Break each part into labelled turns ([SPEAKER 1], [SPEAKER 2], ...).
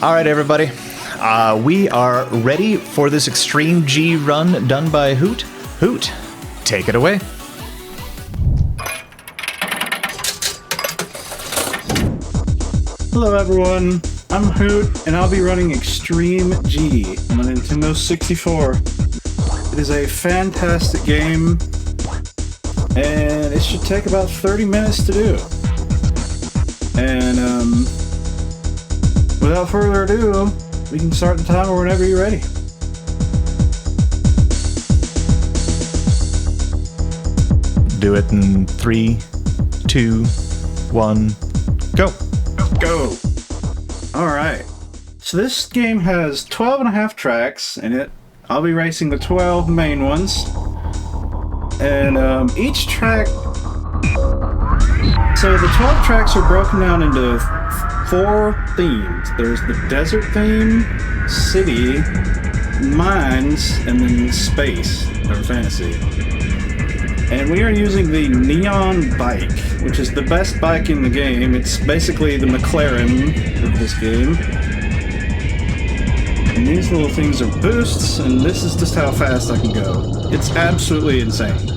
[SPEAKER 1] Alright everybody, we are ready for this Extreme G run done by Hoot. Hoot, take it away.
[SPEAKER 2] Hello everyone, I'm Hoot, and I'll be running Extreme G on the Nintendo 64. It is a fantastic game, and it should take about 30 minutes to do. And without further ado, we can start the timer whenever you're ready.
[SPEAKER 1] Do it in 3, 2, 1, go.
[SPEAKER 2] Go! Alright, so this game has 12 and a half tracks in it. I'll be racing the 12 main ones. And each track... So the 12 tracks are broken down into 4 themes. There's the desert theme, city, mines, and then space, or fantasy. And we are using the Neon Bike, which is the best bike in the game. It's basically the McLaren of this game. And these little things are boosts, and this is just how fast I can go. It's absolutely insane.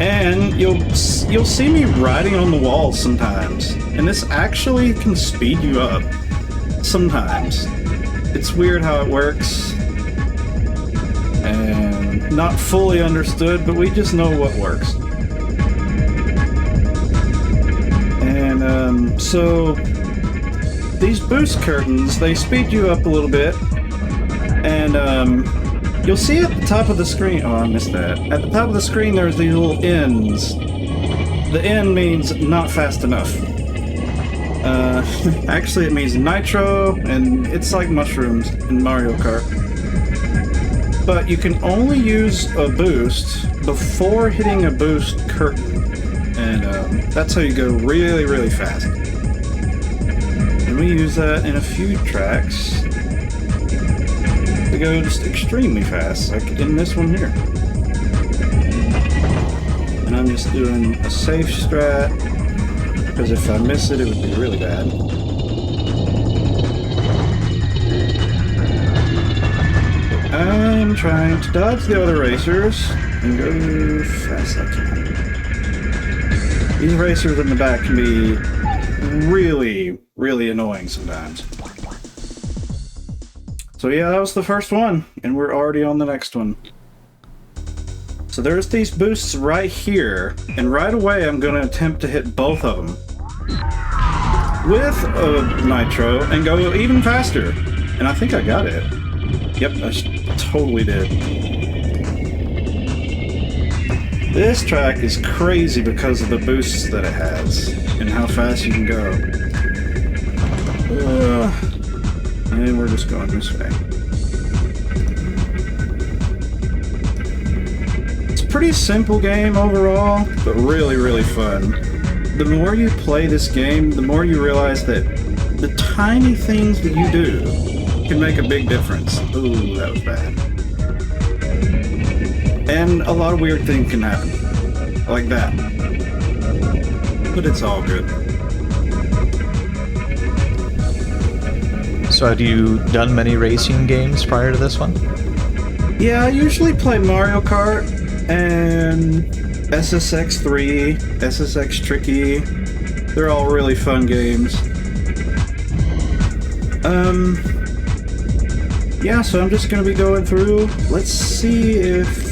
[SPEAKER 2] And you'll see me riding on the walls sometimes, and this actually can speed you up sometimes. It's weird how it works, and not fully understood, but we just know what works. And so these boost curtains, they speed you up a little bit, and you'll see at the top of the screen, oh I missed that, at the top of the screen there's these little N's. The N means not fast enough. Actually it means nitro, and it's like mushrooms in Mario Kart. But you can only use a boost before hitting a boost curtain, and that's how you go really, really fast. And we use that in a few tracks to go just extremely fast, like in this one here. And I'm just doing a safe strat, because if I miss it, it would be really bad. I'm trying to dodge the other racers and go fast as I can. These racers in the back can be really, really annoying sometimes. So yeah, that was the first one, and we're already on the next one. So there's these boosts right here, and right away I'm going to attempt to hit both of them with a nitro and go even faster. And I think I got it. Yep, I totally did. This track is crazy because of the boosts that it has and how fast you can go. And we're just going this way. It's a pretty simple game overall, but really, really fun. The more you play this game, the more you realize that the tiny things that you do can make a big difference. Ooh, that was bad. And a lot of weird things can happen. Like that. But it's all good.
[SPEAKER 1] So have you done many racing games prior to this one?
[SPEAKER 2] Yeah, I usually play Mario Kart and SSX 3, SSX Tricky. They're all really fun games. Yeah, so I'm just gonna be going through. Let's see if...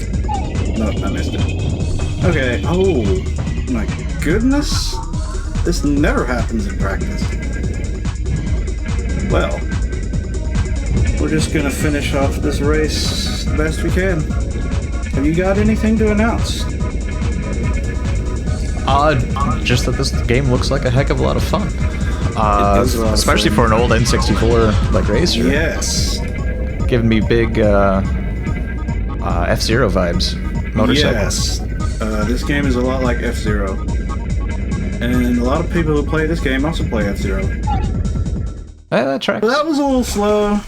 [SPEAKER 2] No, I missed it. Okay, oh my goodness. This never happens in practice. Well, we're just gonna finish off this race the best we can. Have you got anything to announce?
[SPEAKER 1] Just that this game looks like a heck of a lot of fun. Especially
[SPEAKER 2] fun.
[SPEAKER 1] for an old N64 like racer.
[SPEAKER 2] Yes.
[SPEAKER 1] Giving me big F-Zero vibes. Motorcycle.
[SPEAKER 2] Yes. This game is a lot like F-Zero. And a lot of people who play this game also play F-Zero.
[SPEAKER 1] That tracks.
[SPEAKER 2] But that was a little slow,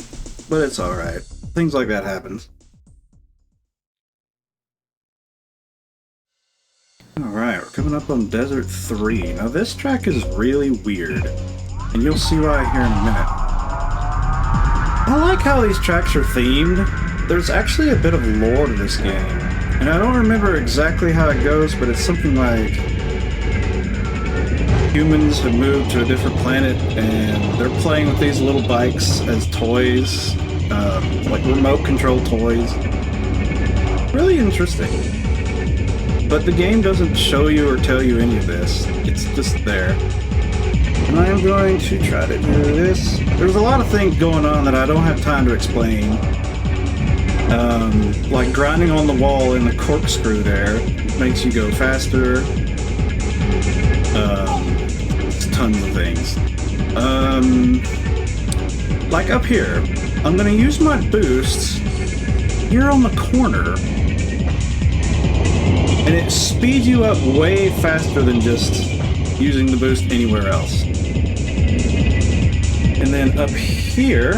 [SPEAKER 2] but it's alright. Things like that happens. Alright, we're coming up on Desert 3. Now this track is really weird. And you'll see why here in a minute. I like how these tracks are themed. There's actually a bit of lore to this game. And I don't remember exactly how it goes, but it's something like humans have moved to a different planet and they're playing with these little bikes as toys, like remote control toys. Really interesting. But the game doesn't show you or tell you any of this. It's just there. And I'm going to try to do this. There's a lot of things going on that I don't have time to explain. Like grinding on the wall in the corkscrew there makes you go faster. Tons of things. Like up here, I'm gonna use my boost here on the corner, and it speeds you up way faster than just using the boost anywhere else. And then up here,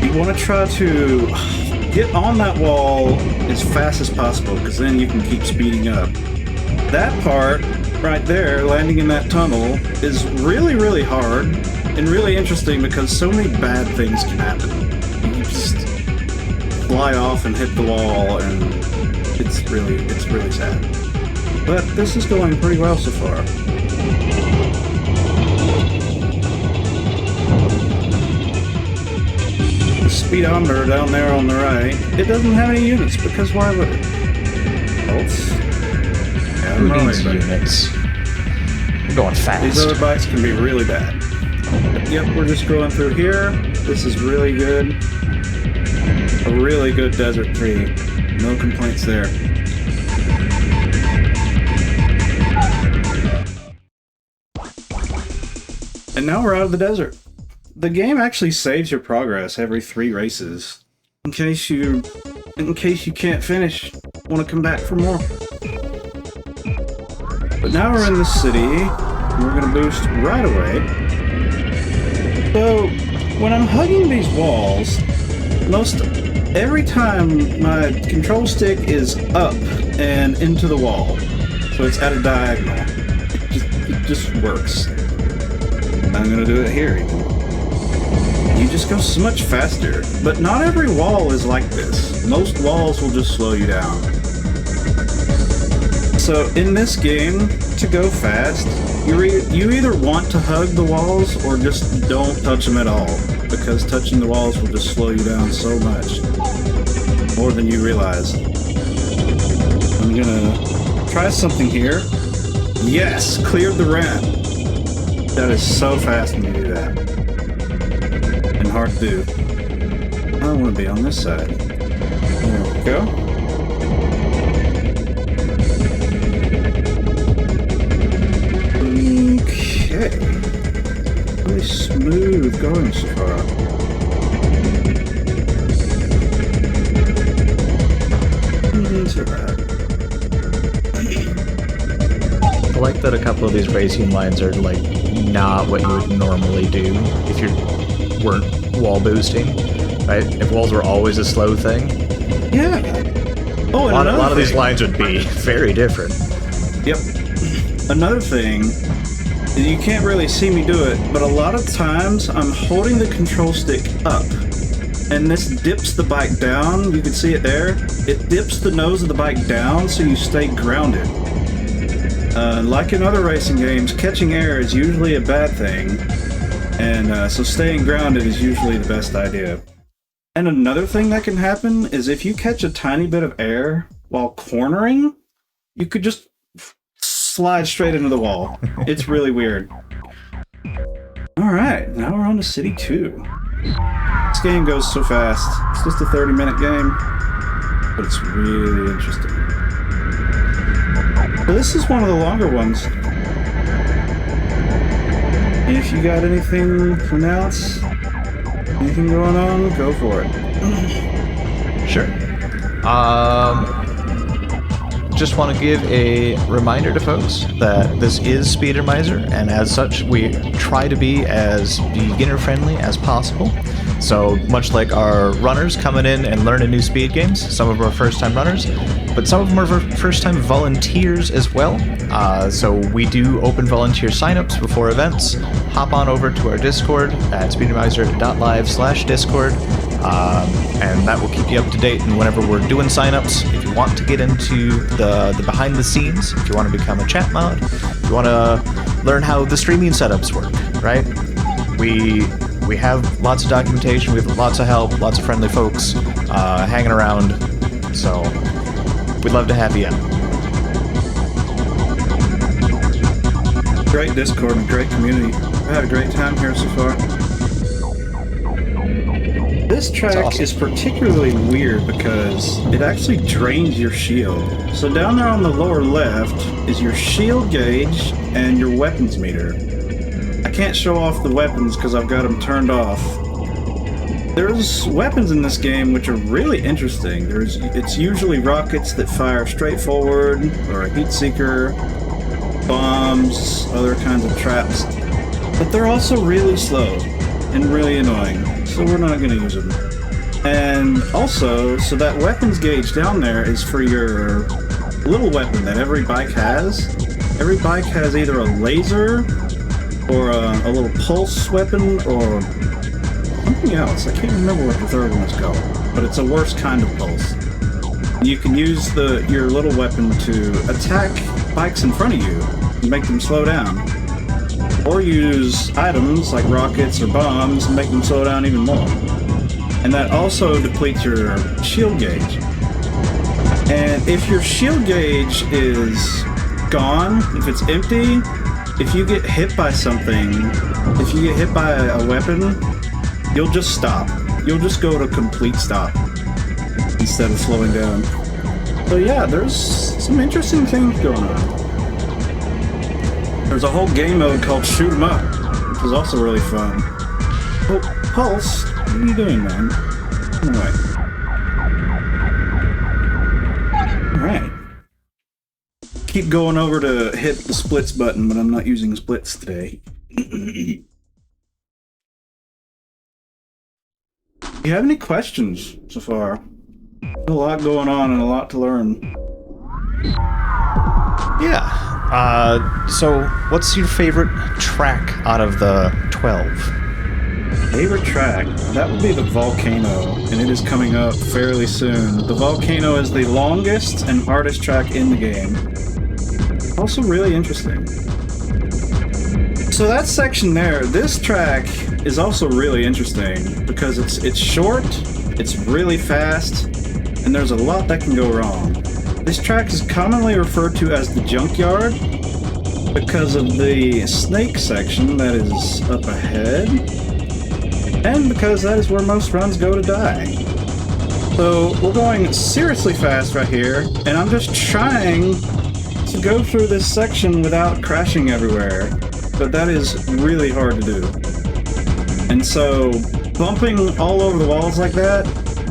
[SPEAKER 2] you want to try to get on that wall as fast as possible, because then you can keep speeding up. That part right there, landing in that tunnel, is really, really hard and really interesting because so many bad things can happen. You just fly off and hit the wall, and it's really sad. But this is going pretty well so far. Speedometer down there on the right, it doesn't have any units, because why would it?
[SPEAKER 1] Who needs units? We're going fast.
[SPEAKER 2] These other bikes can be really bad. Yep, we're just going through here. This is really good. A really good Desert 3. No complaints there. And now we're out of the desert. The game actually saves your progress every 3 races, in case you can't finish, want to come back for more. But now we're in the city, and we're going to boost right away. So when I'm hugging these walls, every time my control stick is up and into the wall, so it's at a diagonal. It just works. I'm going to do it here even. You just go so much faster. But not every wall is like this. Most walls will just slow you down. So in this game, to go fast, you either want to hug the walls or just don't touch them at all, because touching the walls will just slow you down so much. More than you realize. I'm gonna try something here. Yes! Cleared the ramp! That is so fast when you do that. And hard to do. I want to be on this side. There we go. Okay. Really smooth going so far. Into that.
[SPEAKER 1] I like that a couple of these racing lines are like not what you would normally do if you weren't wall boosting, right? If walls were always a slow thing,
[SPEAKER 2] Yeah. Oh, and
[SPEAKER 1] a lot of these lines would be very different.
[SPEAKER 2] Yep. Another thing, you can't really see me do it, but a lot of times I'm holding the control stick up, and this dips the bike down. You can see it there. It dips the nose of the bike down so you stay grounded. Like in other racing games, catching air is usually a bad thing, and so staying grounded is usually the best idea. And another thing that can happen is if you catch a tiny bit of air while cornering, you could just slide straight into the wall. It's really weird. Alright, now we're on to City 2. This game goes so fast. It's just a 30-minute game, but it's really interesting. So this is one of the longer ones. If you got anything to announce, anything going on, go for it.
[SPEAKER 1] Sure. just want to give a reminder to folks that this is Speedromizer, and as such, we try to be as beginner-friendly as possible. So much like our runners coming in and learning new speed games, some of them are first-time runners, but some of them are first-time volunteers as well. So we do open volunteer signups before events. Hop on over to our Discord at speedromizer.live/Discord, and that will keep you up to date. And whenever we're doing signups, if you want to get into the behind the scenes, if you want to become a chat mod, if you want to learn how the streaming setups work, right? We have lots of documentation, we have lots of help, lots of friendly folks hanging around, so we'd love to have you in.
[SPEAKER 2] Great Discord and great community. I've had a great time here so far. This track
[SPEAKER 1] awesome.
[SPEAKER 2] is particularly weird because it actually drains your shield. So down there on the lower left is your shield gauge and your weapons meter. I can't show off the weapons because I've got them turned off. There's weapons in this game which are really interesting. It's usually rockets that fire straight forward, or a heat seeker, bombs, other kinds of traps. But they're also really slow and really annoying, so we're not going to use them. And also, so that weapons gauge down there is for your little weapon that every bike has. Every bike has either a laser, or a little pulse weapon, or something else. I can't remember what the third one is called, but it's a worse kind of pulse. You can use your little weapon to attack bikes in front of you and make them slow down. Or use items like rockets or bombs and make them slow down even more. And that also depletes your shield gauge. And if your shield gauge is gone, if it's empty, if you get hit by something, if you get hit by a weapon, you'll just stop. You'll just go to complete stop instead of slowing down. So yeah, there's some interesting things going on. There's a whole game mode called Shoot 'em Up, which is also really fun. Oh, Pulse, what are you doing, man? Anyway. Alright. Keep going over to hit the splits button, but I'm not using splits today. Do you have any questions so far? A lot going on and a lot to learn.
[SPEAKER 1] Yeah. So what's your favorite track out of the 12?
[SPEAKER 2] Favorite track? That would be the Volcano, and it is coming up fairly soon. The Volcano is the longest and hardest track in the game. Also really interesting. So that section there, this track is also really interesting because it's short, it's really fast, and there's a lot that can go wrong. This track is commonly referred to as the Junkyard because of the snake section that is up ahead, and because that is where most runs go to die. So we're going seriously fast right here, and I'm just trying to go through this section without crashing everywhere, but that is really hard to do. And so bumping all over the walls like that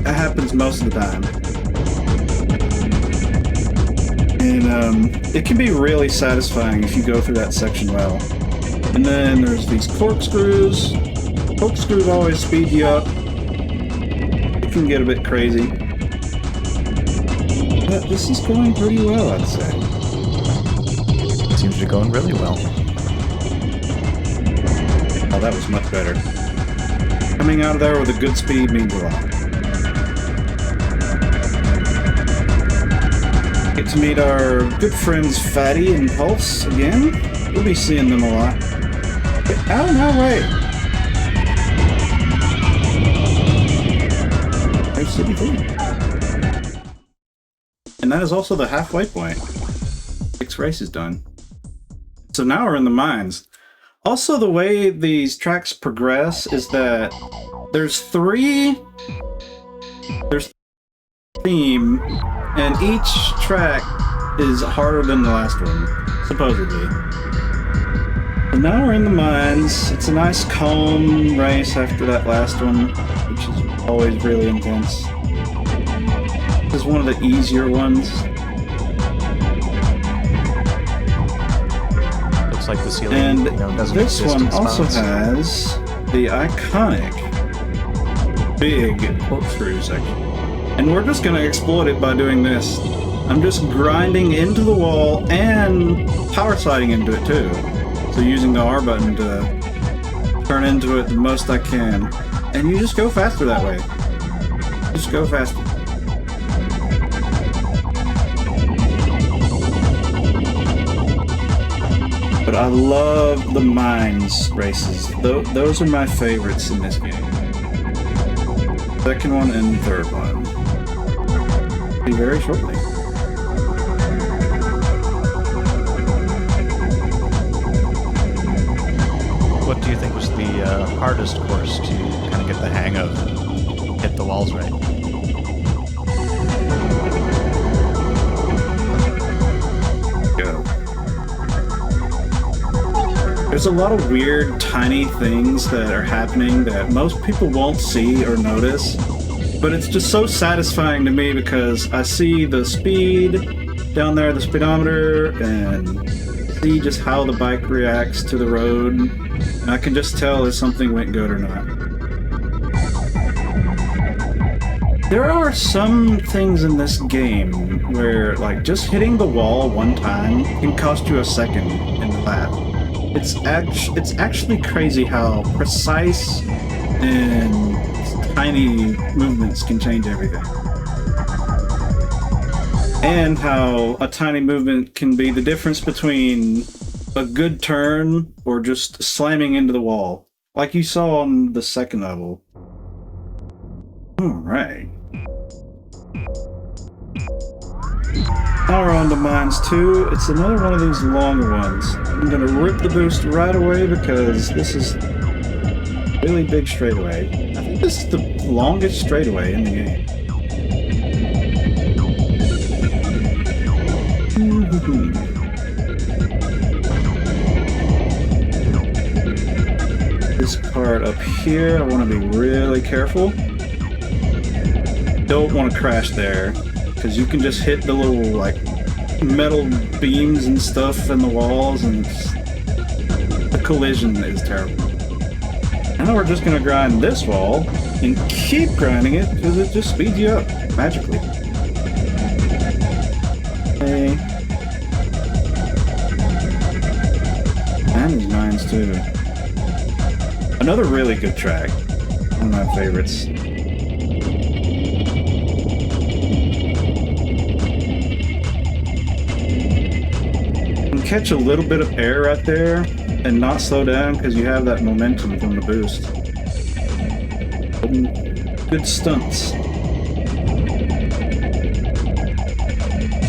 [SPEAKER 2] happens most of the time. And it can be really satisfying if you go through that section well. And then there's these corkscrews. Corkscrews always speed you up. It can get a bit crazy. But this is going pretty well, I'd say.
[SPEAKER 1] Seems to be going really well.
[SPEAKER 2] Oh, that was much better. Coming out of there with a good speed means a lot. Get to meet our good friends Fatty and Pulse again. We'll be seeing them a lot. Get out of my way! There's City 2. And that is also the halfway point. 6 races done. So now we're in the mines. Also, the way these tracks progress is that there's theme, and each track is harder than the last one, supposedly. And now we're in the mines. It's a nice calm race after that last one, which is always really intense. This is one of the easier ones.
[SPEAKER 1] like the ceiling,
[SPEAKER 2] And
[SPEAKER 1] doesn't
[SPEAKER 2] this
[SPEAKER 1] exist
[SPEAKER 2] one
[SPEAKER 1] in
[SPEAKER 2] also
[SPEAKER 1] spots.
[SPEAKER 2] has the iconic big corkscrew section. And we're just going to exploit it by doing this. I'm just grinding into the wall and power sliding into it too. So using the R button to turn into it the most I can. And you just go faster that way. Just go faster. But I love the mines races. Those are my favorites in this game. Second one and third one. Be very shortly.
[SPEAKER 1] What do you think was the hardest course to kind of get the hang of and hit the walls right?
[SPEAKER 2] Go. There's a lot of weird, tiny things that are happening that most people won't see or notice, but it's just so satisfying to me because I see the speed down there, the speedometer, and see just how the bike reacts to the road, and I can just tell if something went good or not. There are some things in this game where, like, just hitting the wall one time can cost you a second in the lap. It's actually crazy how precise and tiny movements can change everything. And how a tiny movement can be the difference between a good turn or just slamming into the wall, like you saw on the second level. Alright. Now we're on to Mines 2. It's another one of these longer ones. I'm gonna rip the boost right away because this is a really big straightaway. I think this is the longest straightaway in the game. This part up here, I want to be really careful. Don't want to crash there, because you can just hit the little, like, metal beams and stuff in the walls, and the collision is terrible. Now we're just going to grind this wall, and keep grinding it, because it just speeds you up, magically. Okay. And these mines, too. Another really good track. One of my favorites. Catch a little bit of air right there and not slow down because you have that momentum from the boost. Good stunts.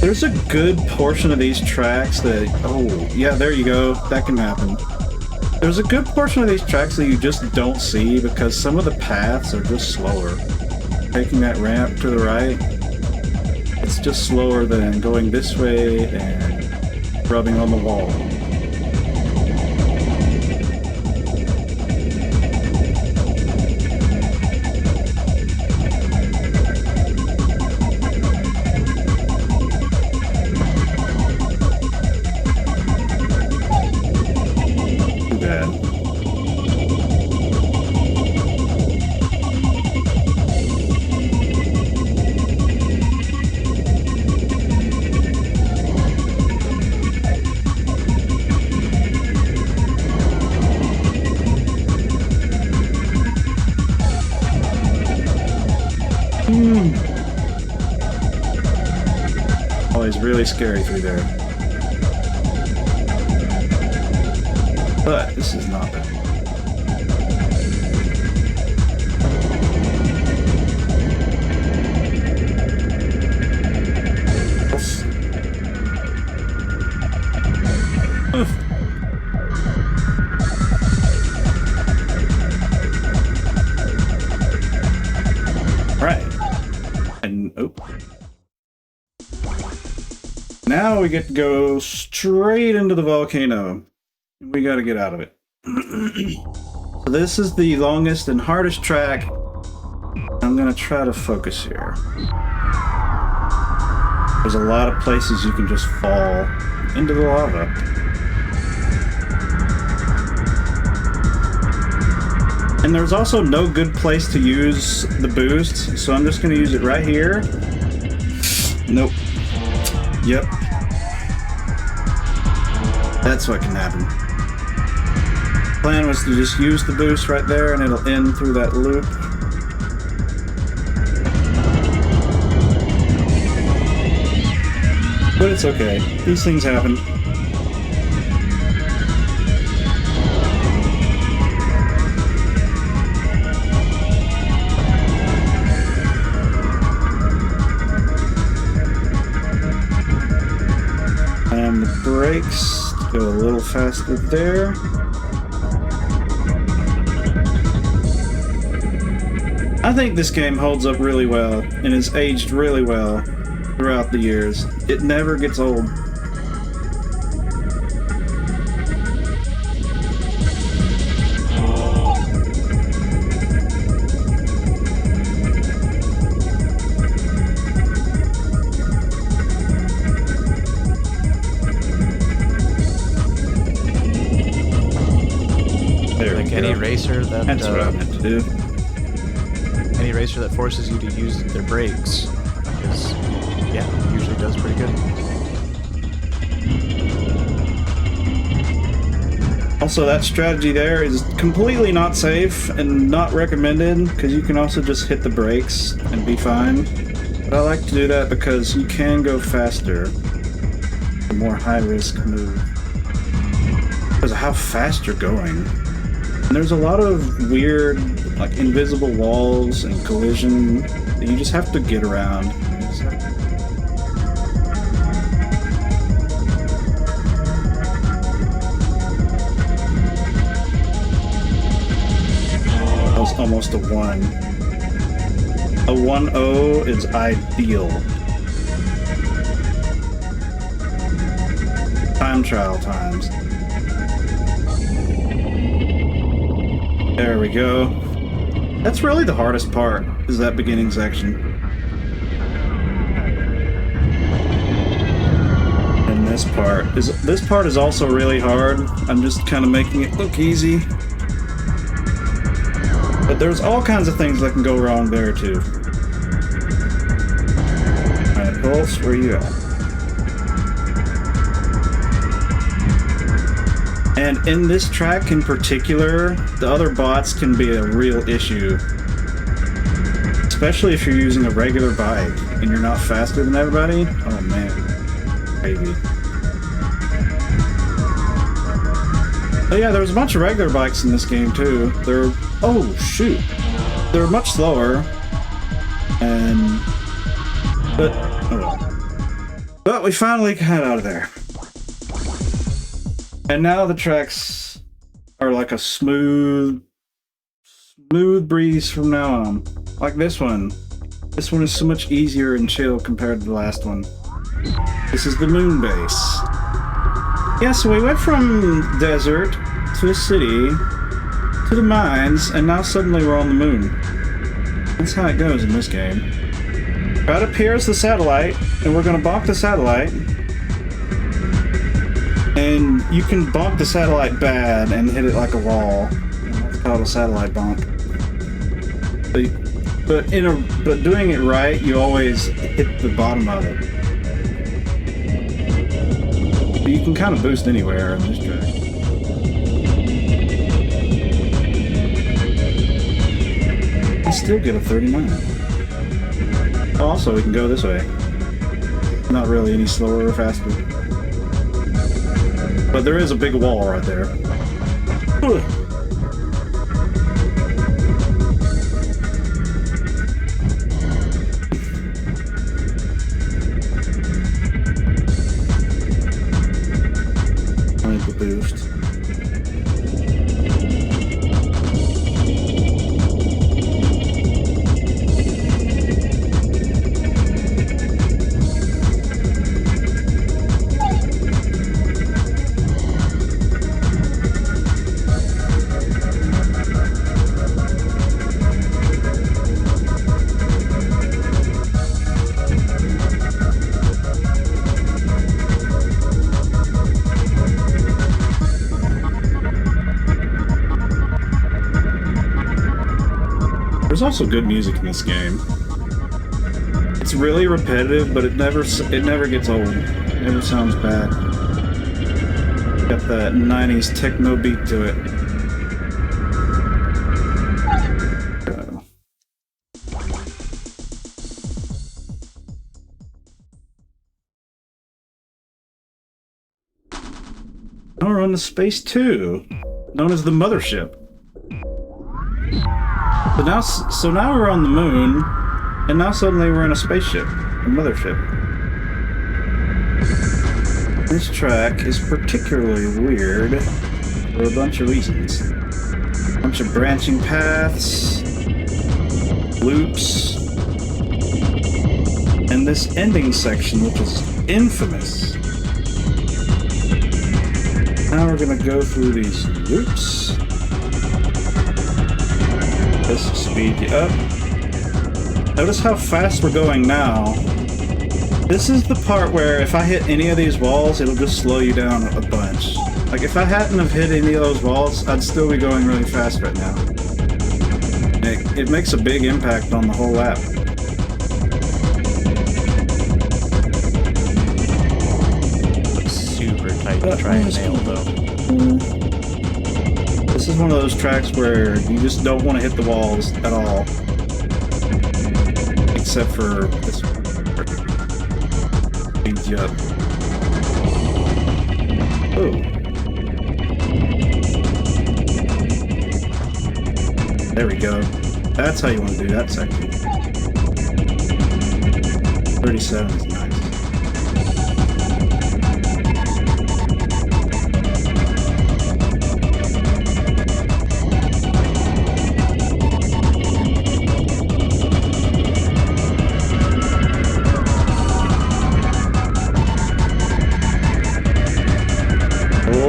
[SPEAKER 2] There's a good portion of these tracks that, oh yeah, there you go, that can happen. There's a good portion of these tracks that you just don't see because some of the paths are just slower. Taking that ramp to the right, it's just slower than going this way and rubbing on the wall. Too bad. Always really scary through there. But this is not bad. Right. And oh. Now we get to go straight into the volcano. We gotta get out of it. So this is the longest and hardest track. I'm gonna try to focus here. There's a lot of places you can just fall into the lava. And there's also no good place to use the boost, so I'm just going to use it right here. Nope. Yep. That's what can happen. Plan was to just use the boost right there and it'll end through that loop. But it's okay. These things happen. And the brakes go a little faster there. I think this game holds up really well and is aged really well throughout the years. It never gets old.
[SPEAKER 1] Like any racer that
[SPEAKER 2] That's what I meant to do.
[SPEAKER 1] Any racer that forces you to use their brakes is, yeah, usually does pretty good.
[SPEAKER 2] Also, that strategy there is completely not safe and not recommended because you can also just hit the brakes and be fine. But I like to do that because you can go faster. A more high-risk move. Because of how fast you're going. And there's a lot of weird, like, invisible walls and collision that you just have to get around. That was almost a 1. A 1-0 is ideal. Time trial times. There we go. That's really the hardest part, is that beginning section. And this part is also really hard. I'm just kind of making it look easy. But there's all kinds of things that can go wrong there too. Alright, Pulse, where you at? And in this track in particular, the other bots can be a real issue. Especially if you're using a regular bike and you're not faster than everybody. Oh man, crazy. Oh yeah, there's a bunch of regular bikes in this game too. Oh shoot. They're much slower. But we finally got out of there. And now the tracks are like a smooth breeze from now on. Like this one. This one is so much easier and chill compared to the last one. This is the moon base. Yeah, so we went from desert to a city to the mines, and now suddenly we're on the moon. That's how it goes in this game. Right up here is the satellite, and we're gonna bonk the satellite. And you can bonk the satellite bad and hit it like a wall. And that's called a satellite bonk. But doing it right, you always hit the bottom of it. But you can kind of boost anywhere in this track. I still get a 39. Also, we can go this way. Not really any slower or faster. But there is a big wall right there. I need the boost. There's also good music in this game. It's really repetitive, but it never gets old. It never sounds bad. Got that 90s techno beat to it. Now we're on to Space 2, known as the Mothership. So now we're on the moon, and now suddenly we're in a spaceship, a mothership. This track is particularly weird for a bunch of reasons. A bunch of branching paths, loops, and this ending section, which is infamous. Now we're gonna go through these loops. This will speed you up. Notice how fast we're going now. This is the part where if I hit any of these walls, it'll just slow you down a bunch. Like if I hadn't have hit any of those walls, I'd still be going really fast right now. It makes a big impact on the whole lap.
[SPEAKER 1] Looks super tight to try and nail though.
[SPEAKER 2] This is one of those tracks where you just don't want to hit the walls at all. Except for this one. Speeds you up. Oh. There we go. That's how you want to do that section. 37 is nice.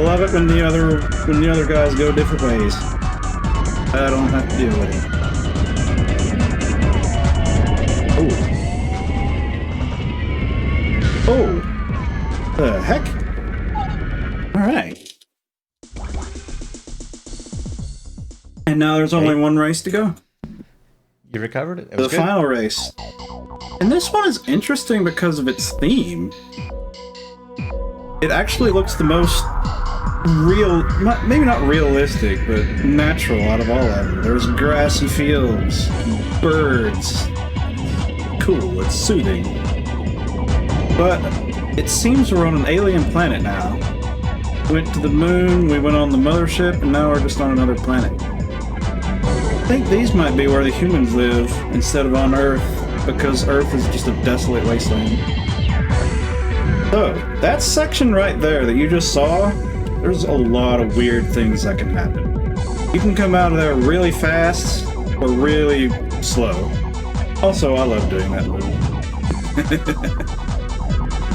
[SPEAKER 2] 'Love it when the other guys go different ways. I don't have to deal with it. Oh. Oh. The heck? Alright. And now there's only one race to go.
[SPEAKER 1] You recovered it? It was
[SPEAKER 2] The
[SPEAKER 1] good.
[SPEAKER 2] final race. And this one is interesting because of its theme. It actually looks the most real, maybe not realistic, but natural out of all of them. There's grassy fields, birds. Cool, it's soothing. But it seems we're on an alien planet now. Went to the moon, we went on the mothership, and now we're just on another planet. I think these might be where the humans live instead of on Earth, because Earth is just a desolate wasteland. So, that section right there that you just saw, there's a lot of weird things that can happen. You can come out of there really fast or really slow. Also, I love doing that move.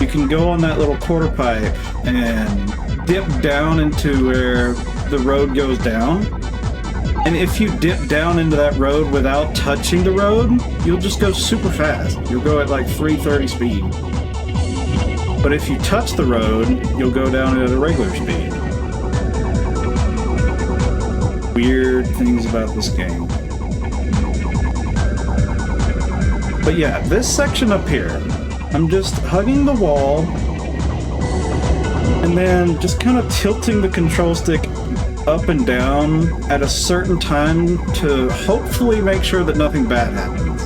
[SPEAKER 2] You can go on that little quarter pipe and dip down into where the road goes down. And if you dip down into that road without touching the road, you'll just go super fast. You'll go at like 330 speed. But if you touch the road, you'll go down at a regular speed. Weird things about this game. But yeah, this section up here, I'm just hugging the wall and then just kind of tilting the control stick up and down at a certain time to hopefully make sure that nothing bad happens.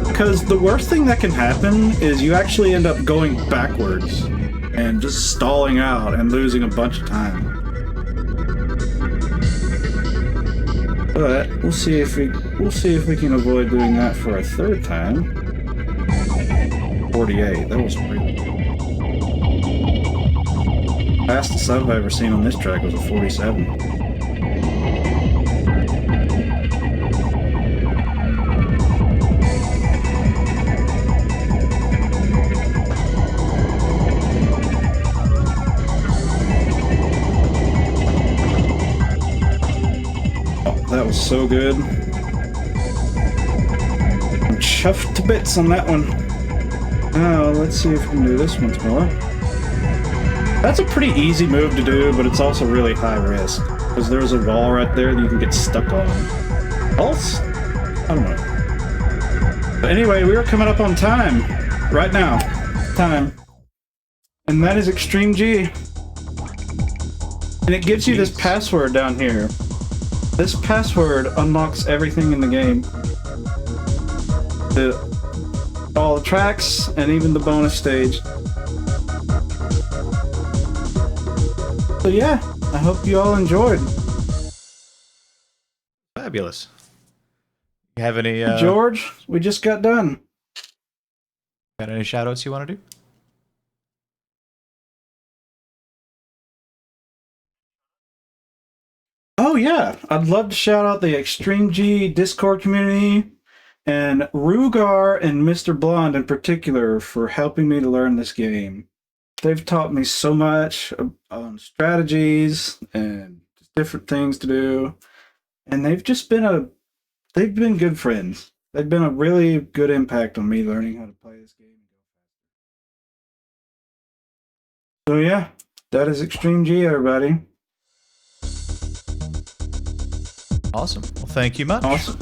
[SPEAKER 2] Because the worst thing that can happen is you actually end up going backwards and just stalling out and losing a bunch of time. But we'll see if we can avoid doing that for a third time. 48. That was really fastest I've ever seen on this track was a 47. That was so good. I'm chuffed to bits on that one. Now, let's see if we can do this once more. That's a pretty easy move to do, but it's also really high risk. Because there's a wall right there that you can get stuck on. Pulse? I don't know. But anyway, we are coming up on time right now. Time. And that is Extreme G. And it gives you this password down here. This password unlocks everything in the game. All the tracks and even the bonus stage. So yeah, I hope you all enjoyed.
[SPEAKER 1] Fabulous. You have any
[SPEAKER 2] George, we just got done.
[SPEAKER 1] Got any shout outs you want to do?
[SPEAKER 2] Oh yeah, I'd love to shout out the Extreme G Discord community and Rugar and Mr. Blonde in particular for helping me to learn this game. They've taught me so much on strategies and different things to do, and they've been good friends. They've been a really good impact on me learning how to play this game. So yeah, that is Extreme G, everybody.
[SPEAKER 1] Awesome. Well, thank you much.
[SPEAKER 2] Awesome.